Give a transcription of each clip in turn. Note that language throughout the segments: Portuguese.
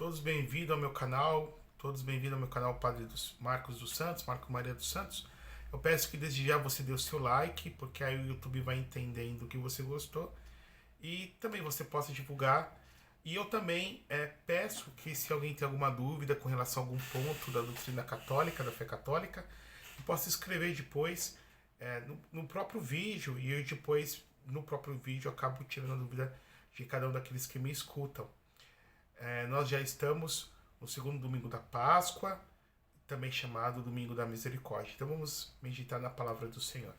Todos bem-vindos ao meu canal, Padre Marcos dos Santos, Marco Maria dos Santos. Eu peço que desde já você dê o seu like, porque aí o YouTube vai entendendo que você gostou e também você possa divulgar. E eu também peço que se alguém tem alguma dúvida com relação a algum ponto da doutrina católica, da fé católica, possa escrever depois no próprio vídeo, e eu depois no próprio vídeo acabo tirando a dúvida de cada um daqueles que me escutam. Nós já estamos no segundo domingo da Páscoa, também chamado Domingo da Misericórdia. Então vamos meditar na palavra do Senhor.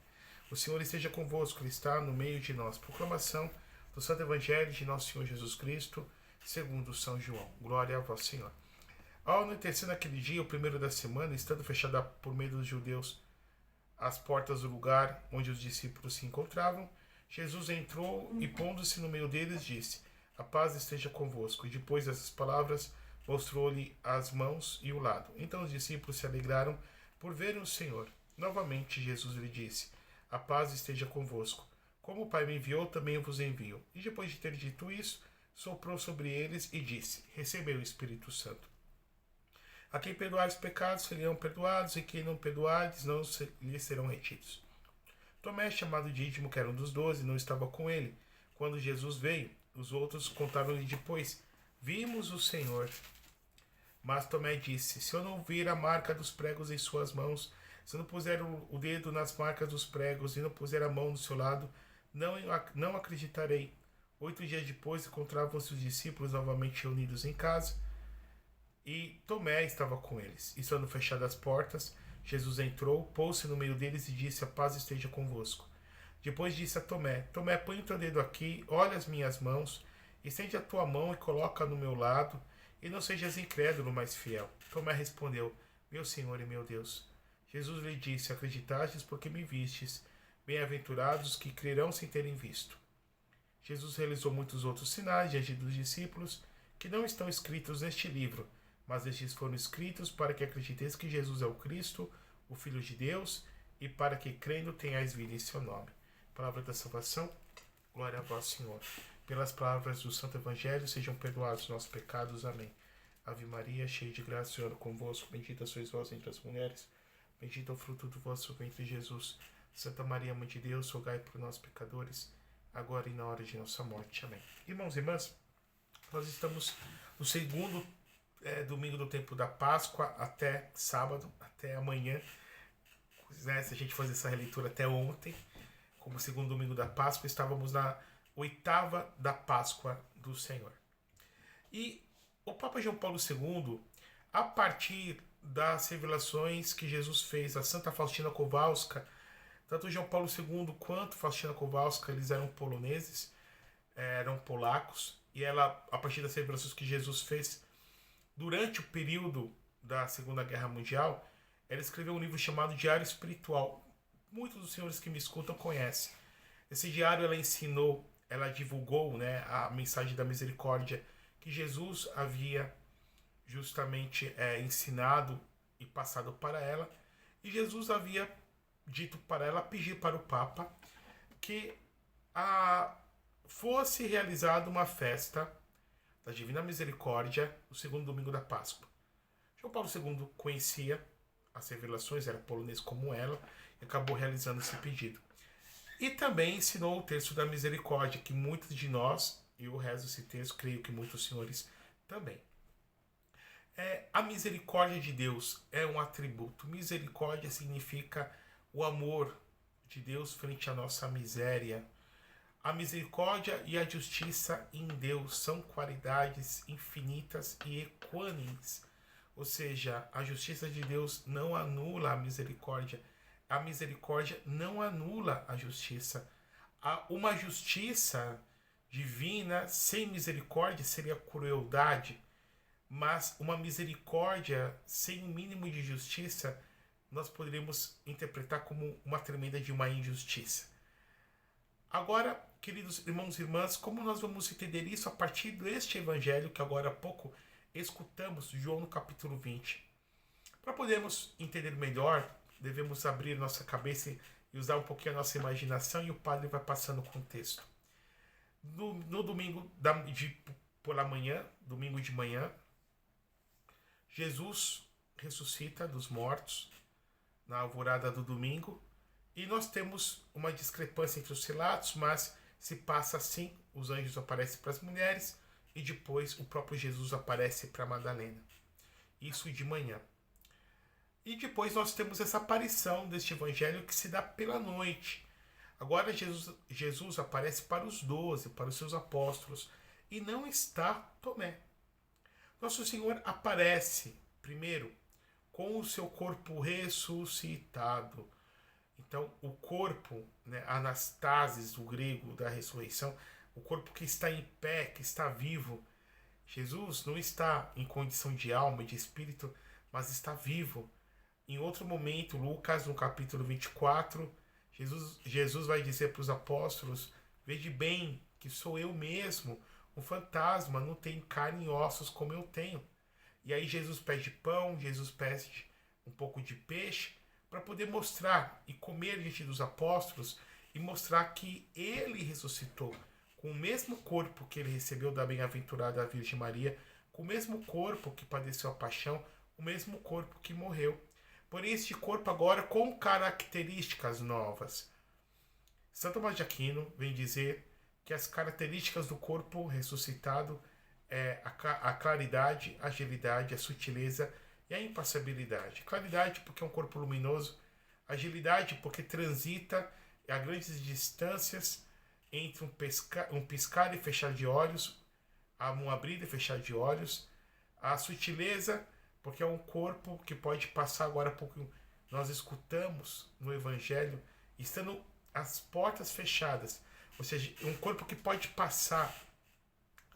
O Senhor esteja convosco, Ele está no meio de nós. Proclamação do Santo Evangelho de Nosso Senhor Jesus Cristo, segundo São João. Glória a vós, Senhor. Ao anoitecer naquele dia, o primeiro da semana, estando fechada por meio dos judeus as portas do lugar onde os discípulos se encontravam, Jesus entrou e, pondo-se no meio deles, disse: a paz esteja convosco. E depois dessas palavras, mostrou-lhe as mãos e o lado. Então os discípulos se alegraram por verem o Senhor. Novamente Jesus lhe disse: a paz esteja convosco. Como o Pai me enviou, também eu vos envio. E depois de ter dito isso, soprou sobre eles e disse: recebei o Espírito Santo. A quem perdoar os pecados serão perdoados, e quem não perdoares não lhes serão retidos. Tomé, chamado Dídimo, que era um dos 12, não estava com ele quando Jesus veio. Os outros contaram-lhe depois: vimos o Senhor. Mas Tomé disse: se eu não vir a marca dos pregos em suas mãos, se eu não puser o dedo nas marcas dos pregos e não puser a mão no seu lado, não acreditarei. 8 dias depois encontravam-se os discípulos novamente reunidos em casa, e Tomé estava com eles. Estando fechadas as portas, Jesus entrou, pôs-se no meio deles e disse: a paz esteja convosco. Depois disse a Tomé: Tomé, põe o teu dedo aqui, olha as minhas mãos, estende a tua mão e coloca no meu lado, e não sejas incrédulo, mas fiel. Tomé respondeu: meu Senhor e meu Deus. Jesus lhe disse: acreditastes porque me vistes. Bem-aventurados os que crerão sem terem visto. Jesus realizou muitos outros sinais diante dos discípulos, que não estão escritos neste livro, mas estes foram escritos para que acrediteis que Jesus é o Cristo, o Filho de Deus, e para que, crendo, tenhais vida em seu nome. Palavra da salvação, glória a vós, Senhor. Pelas palavras do Santo Evangelho, sejam perdoados nossos pecados. Amém. Ave Maria, cheia de graça, o Senhor é convosco. Bendita sois vós entre as mulheres. Bendito é o fruto do vosso ventre, Jesus. Santa Maria, Mãe de Deus, rogai por nós, pecadores, agora e na hora de nossa morte. Amém. Irmãos e irmãs, nós estamos no segundo domingo do tempo da Páscoa, até sábado, até amanhã. Se a gente fazer essa releitura até ontem, como segundo domingo da Páscoa, estávamos na oitava da Páscoa do Senhor. E o Papa João Paulo II, a partir das revelações que Jesus fez a Santa Faustina Kowalska, tanto João Paulo II quanto Faustina Kowalska, eles eram poloneses, eram polacos, e ela, a partir das revelações que Jesus fez durante o período da Segunda Guerra Mundial, ela escreveu um livro chamado Diário Espiritual. Muitos dos senhores que me escutam conhecem. Esse diário ela divulgou, a mensagem da misericórdia que Jesus havia justamente ensinado e passado para ela. E Jesus havia dito para ela, pedir para o Papa que fosse realizada uma festa da Divina Misericórdia no segundo domingo da Páscoa. João Paulo II conhecia as revelações, era polonês como ela, e acabou realizando esse pedido. E também ensinou o texto da misericórdia, que muitos de nós, eu rezo esse texto, creio que muitos senhores também. A misericórdia de Deus é um atributo. Misericórdia significa o amor de Deus frente à nossa miséria. A misericórdia e a justiça em Deus são qualidades infinitas e equânimes. Ou seja, a justiça de Deus não anula a misericórdia não anula a justiça. Uma justiça divina sem misericórdia seria crueldade, mas uma misericórdia sem um mínimo de justiça nós poderíamos interpretar como uma tremenda de uma injustiça. Agora, queridos irmãos e irmãs, como nós vamos entender isso a partir deste evangelho que agora há pouco escutamos, João no capítulo 20? Para podermos entender melhor, devemos abrir nossa cabeça e usar um pouquinho a nossa imaginação, e o padre vai passando o contexto. No domingo pela manhã, domingo de manhã, Jesus ressuscita dos mortos na alvorada do domingo, e nós temos uma discrepância entre os relatos, mas se passa assim: os anjos aparecem para as mulheres e depois o próprio Jesus aparece para Madalena. Isso de manhã. E depois nós temos essa aparição deste evangelho que se dá pela noite. Agora Jesus aparece para os 12, para os seus apóstolos, e não está Tomé. Nosso Senhor aparece primeiro com o seu corpo ressuscitado. Então, o corpo, né, anastasis, do grego da ressurreição, o corpo que está em pé, que está vivo. Jesus não está em condição de alma e de espírito, mas está vivo. Em outro momento, Lucas, no capítulo 24, Jesus vai dizer para os apóstolos: vede bem que sou eu mesmo, um fantasma, não tenho carne e ossos como eu tenho. E aí Jesus pede pão, Jesus pede um pouco de peixe, para poder mostrar e comer diante dos apóstolos e mostrar que ele ressuscitou com o mesmo corpo que ele recebeu da bem-aventurada Virgem Maria, com o mesmo corpo que padeceu a paixão, o mesmo corpo que morreu. Porém, este corpo agora com características novas. Santo Tomás de Aquino vem dizer que as características do corpo ressuscitado é a claridade, a agilidade, a sutileza e a impassibilidade. Claridade porque é um corpo luminoso, agilidade porque transita a grandes distâncias entre um piscar e fechar de olhos, um abrir e fechar de olhos. A sutileza porque é um corpo que pode passar agora porque nós escutamos no Evangelho, estando as portas fechadas, ou seja, um corpo que pode passar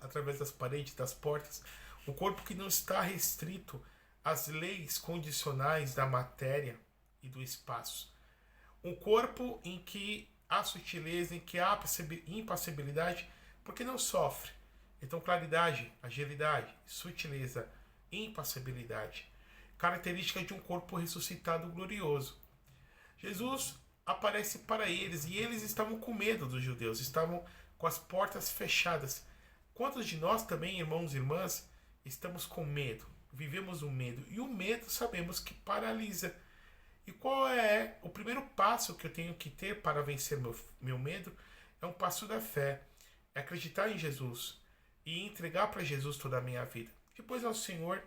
através das paredes, das portas, um corpo que não está restrito às leis condicionais da matéria e do espaço. Um corpo em que há sutileza, em que há impassibilidade, porque não sofre. Então, claridade, agilidade, sutileza, impassibilidade, característica de um corpo ressuscitado glorioso. Jesus aparece para eles e eles estavam com medo dos judeus, estavam com as portas fechadas. Quantos de nós também, irmãos e irmãs, estamos com medo? Vivemos o medo. E o medo sabemos que paralisa. E qual é o primeiro passo que eu tenho que ter para vencer meu medo? É um passo da fé. É acreditar em Jesus e entregar para Jesus toda a minha vida. Depois ao Senhor,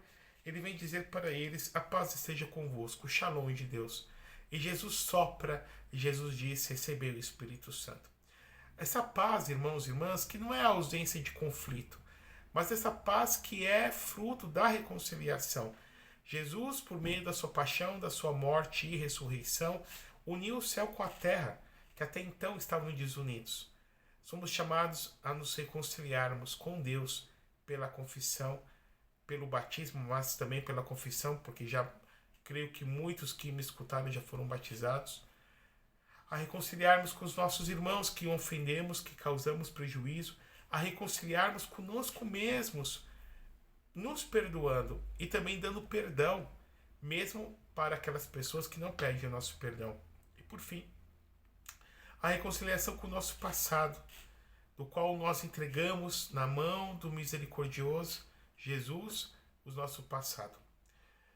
ele vem dizer para eles: a paz esteja convosco, o shalom de Deus. E Jesus sopra, e Jesus diz: recebei o Espírito Santo. Essa paz, irmãos e irmãs, que não é a ausência de conflito, mas essa paz que é fruto da reconciliação. Jesus, por meio da sua paixão, da sua morte e ressurreição, uniu o céu com a terra, que até então estavam desunidos. Somos chamados a nos reconciliarmos com Deus pela confissão, pelo batismo, mas também pela confissão, porque já creio que muitos que me escutaram já foram batizados. A reconciliarmos com os nossos irmãos que ofendemos, que causamos prejuízo, a reconciliarmos conosco mesmos, nos perdoando e também dando perdão, mesmo para aquelas pessoas que não pedem o nosso perdão. E por fim, a reconciliação com o nosso passado, do qual nós entregamos na mão do misericordioso Jesus o nosso passado.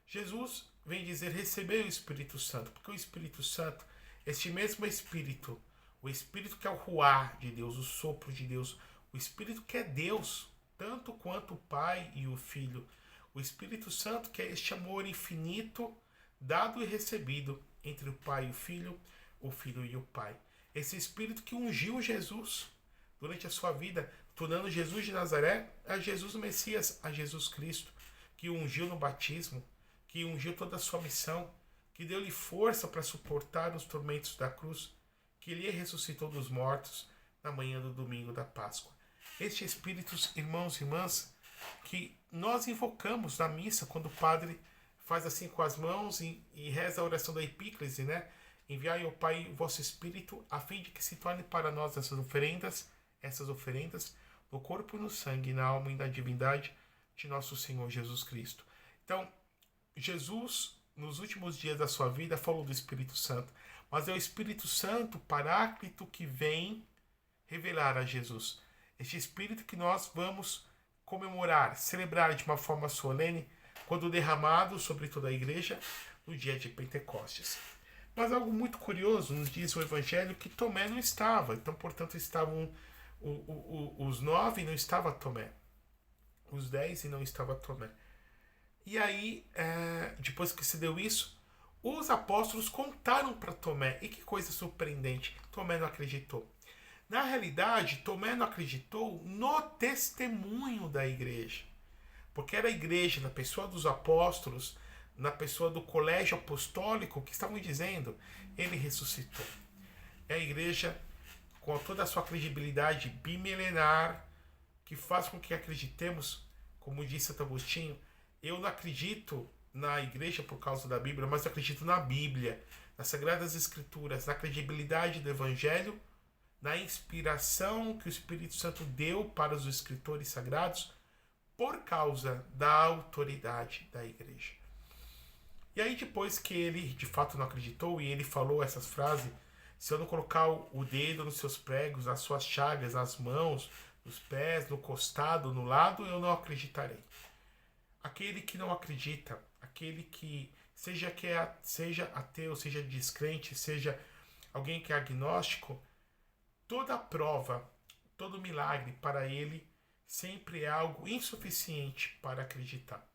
Jesus vem dizer: recebei o Espírito Santo, porque o Espírito Santo, este mesmo Espírito, o Espírito que é o ruar de Deus, o sopro de Deus, o Espírito que é Deus, tanto quanto o Pai e o Filho, o Espírito Santo que é este amor infinito, dado e recebido entre o Pai e o Filho e o Pai. Esse Espírito que ungiu Jesus durante a sua vida, tornando Jesus de Nazaré a Jesus Messias, a Jesus Cristo, que o ungiu no batismo, que ungiu toda a sua missão, que deu-lhe força para suportar os tormentos da cruz, que lhe ressuscitou dos mortos na manhã do domingo da Páscoa. Estes Espíritos, irmãos e irmãs, que nós invocamos na missa, quando o padre faz assim com as mãos e reza a oração da epíclise, né? Enviai ao Pai o vosso Espírito, a fim de que se torne para nós essas oferendas no corpo e no sangue, na alma e na divindade de nosso Senhor Jesus Cristo. Então, Jesus, nos últimos dias da sua vida, falou do Espírito Santo, mas é o Espírito Santo, Paráclito, que vem revelar a Jesus. Este Espírito que nós vamos comemorar, celebrar de uma forma solene quando derramado sobre toda a igreja no dia de Pentecostes. Mas algo muito curioso, nos diz o Evangelho que Tomé não estava. Então, portanto, estavam os 9 e não estava Tomé. Os 10 e não estava Tomé. E aí, depois que se deu isso, os apóstolos contaram para Tomé. E que coisa surpreendente, Tomé não acreditou. Na realidade, Tomé não acreditou no testemunho da igreja. Porque era a igreja, na pessoa dos apóstolos, na pessoa do colégio apostólico, que estavam dizendo, ele ressuscitou. É a igreja, com toda a sua credibilidade bimilenar, que faz com que acreditemos, como disse Santo Agostinho, eu não acredito na igreja por causa da Bíblia, mas eu acredito na Bíblia, nas Sagradas Escrituras, na credibilidade do Evangelho, na inspiração que o Espírito Santo deu para os escritores sagrados, por causa da autoridade da igreja. E aí depois que ele de fato não acreditou e ele falou essas frases, se eu não colocar o dedo nos seus pregos, nas suas chagas, nas mãos, nos pés, no costado, no lado, eu não acreditarei. Aquele que não acredita, aquele que seja ateu, seja descrente, seja alguém que é agnóstico, toda prova, todo milagre para ele sempre é algo insuficiente para acreditar.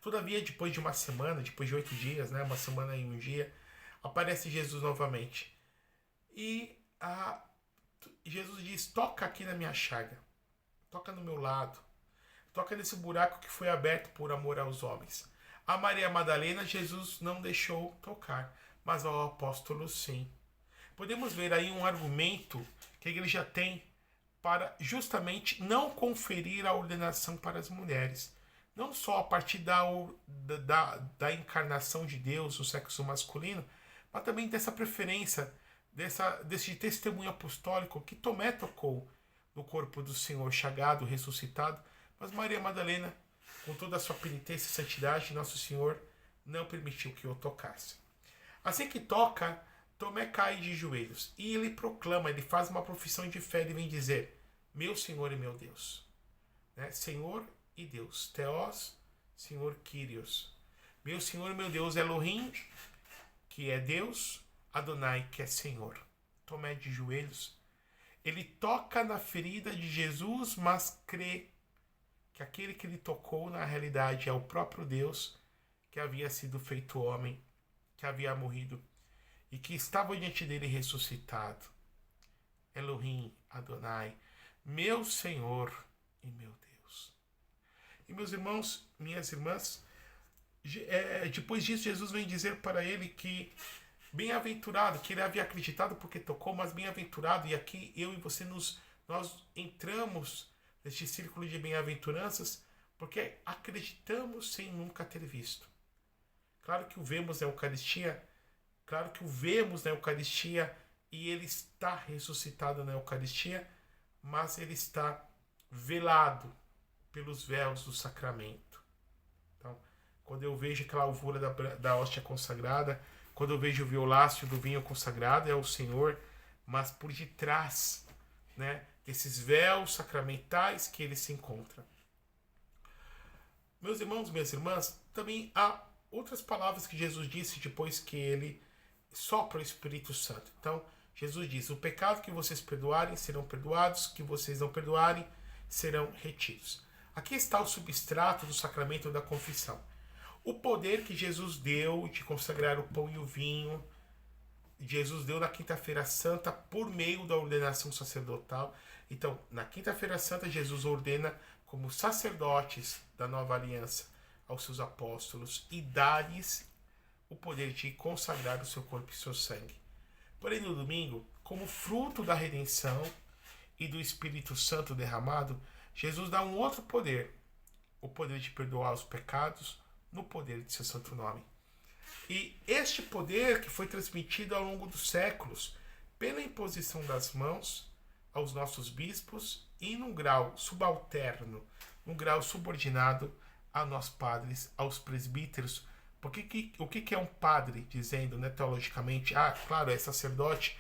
Todavia, depois de uma semana, depois de 8 dias, né, uma semana e um dia, aparece Jesus novamente. E Jesus diz, toca aqui na minha chaga, toca no meu lado, toca nesse buraco que foi aberto por amor aos homens. A Maria Madalena, Jesus não deixou tocar, mas ao apóstolo sim. Podemos ver aí um argumento que a igreja tem para justamente não conferir a ordenação para as mulheres. Não só a partir da encarnação de Deus, o sexo masculino, mas também dessa preferência, desse testemunho apostólico que Tomé tocou no corpo do Senhor chagado, ressuscitado, mas Maria Madalena, com toda a sua penitência e santidade, Nosso Senhor não permitiu que eu tocasse. Assim que toca, Tomé cai de joelhos e ele proclama, ele faz uma profissão de fé, ele vem dizer, meu Senhor e meu Deus. Né? Senhor e Deus. Theos, Senhor Kyrios. Meu Senhor e meu Deus, Elohim, que é Deus, Adonai, que é Senhor. Tomé de joelhos. Ele toca na ferida de Jesus, mas crê que aquele que ele tocou na realidade é o próprio Deus que havia sido feito homem, que havia morrido e que estava diante dele ressuscitado. Elohim, Adonai, meu Senhor e meu Deus. E meus irmãos, minhas irmãs, depois disso Jesus vem dizer para ele que bem-aventurado, que ele havia acreditado porque tocou, mas bem-aventurado, e aqui eu e você nós entramos neste círculo de bem-aventuranças porque acreditamos sem nunca ter visto. Claro que o vemos na Eucaristia, e ele está ressuscitado na Eucaristia, mas ele está velado pelos véus do sacramento. Então, quando eu vejo aquela alvura da hóstia consagrada, quando eu vejo o violáceo do vinho consagrado, é o Senhor, mas por detrás, né, desses véus sacramentais que ele se encontra. Meus irmãos, minhas irmãs, também há outras palavras que Jesus disse depois que ele sopra o Espírito Santo. Então, Jesus diz, o pecado que vocês perdoarem serão perdoados, que vocês não perdoarem serão retidos. Aqui está o substrato do sacramento da confissão. O poder que Jesus deu de consagrar o pão e o vinho, Jesus deu na Quinta-feira Santa por meio da ordenação sacerdotal. Então, na Quinta-feira Santa, Jesus ordena como sacerdotes da nova aliança aos seus apóstolos e dá-lhes o poder de consagrar o seu corpo e seu sangue. Porém, no domingo, como fruto da redenção e do Espírito Santo derramado, Jesus dá um outro poder, o poder de perdoar os pecados no poder de seu santo nome. E este poder que foi transmitido ao longo dos séculos pela imposição das mãos aos nossos bispos e num grau subalterno, num grau subordinado a nós padres, aos presbíteros. Porque o que é um padre, dizendo, né, teologicamente? Claro, é sacerdote,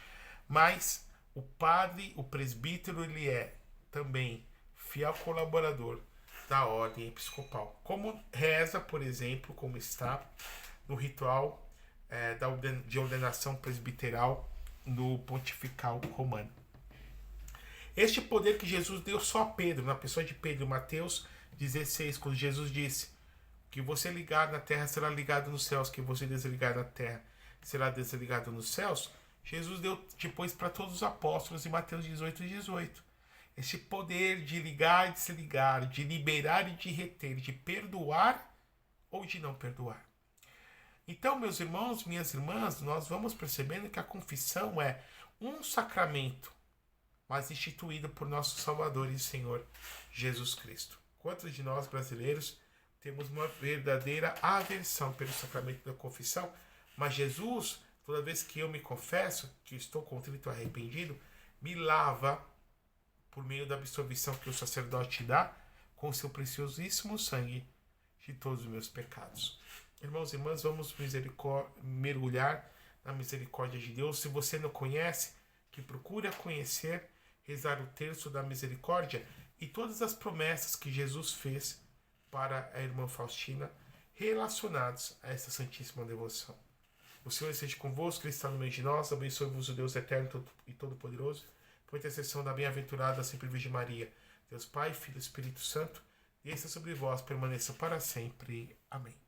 mas o padre, o presbítero, ele é também fiel colaborador da ordem episcopal. Como reza, por exemplo, como está no ritual de ordenação presbiteral no pontifical romano. Este poder que Jesus deu só a Pedro, na pessoa de Pedro, Mateus 16, quando Jesus disse: que você ligar na terra será ligado nos céus, que você desligar na terra será desligado nos céus. Jesus deu depois para todos os apóstolos em Mateus 18. Esse poder de ligar e desligar, de liberar e de reter, de perdoar ou de não perdoar. Então, meus irmãos, minhas irmãs, nós vamos percebendo que a confissão é um sacramento, mas instituído por nosso Salvador e Senhor Jesus Cristo. Quantos de nós brasileiros temos uma verdadeira aversão pelo sacramento da confissão, mas Jesus, toda vez que eu me confesso, que estou contrito e arrependido, me lava por meio da absolvição que o sacerdote dá com o seu preciosíssimo sangue de todos os meus pecados. Irmãos e irmãs, vamos mergulhar na misericórdia de Deus. Se você não conhece, que procure conhecer, rezar o terço da misericórdia e todas as promessas que Jesus fez para a irmã Faustina relacionados a essa santíssima devoção. O Senhor esteja convosco, Cristo está no meio de nós, abençoe-vos o Deus eterno e todo-poderoso, por intercessão da bem-aventurada sempre Virgem Maria, Deus Pai, Filho e Espírito Santo, desça sobre vós, permaneça para sempre. Amém.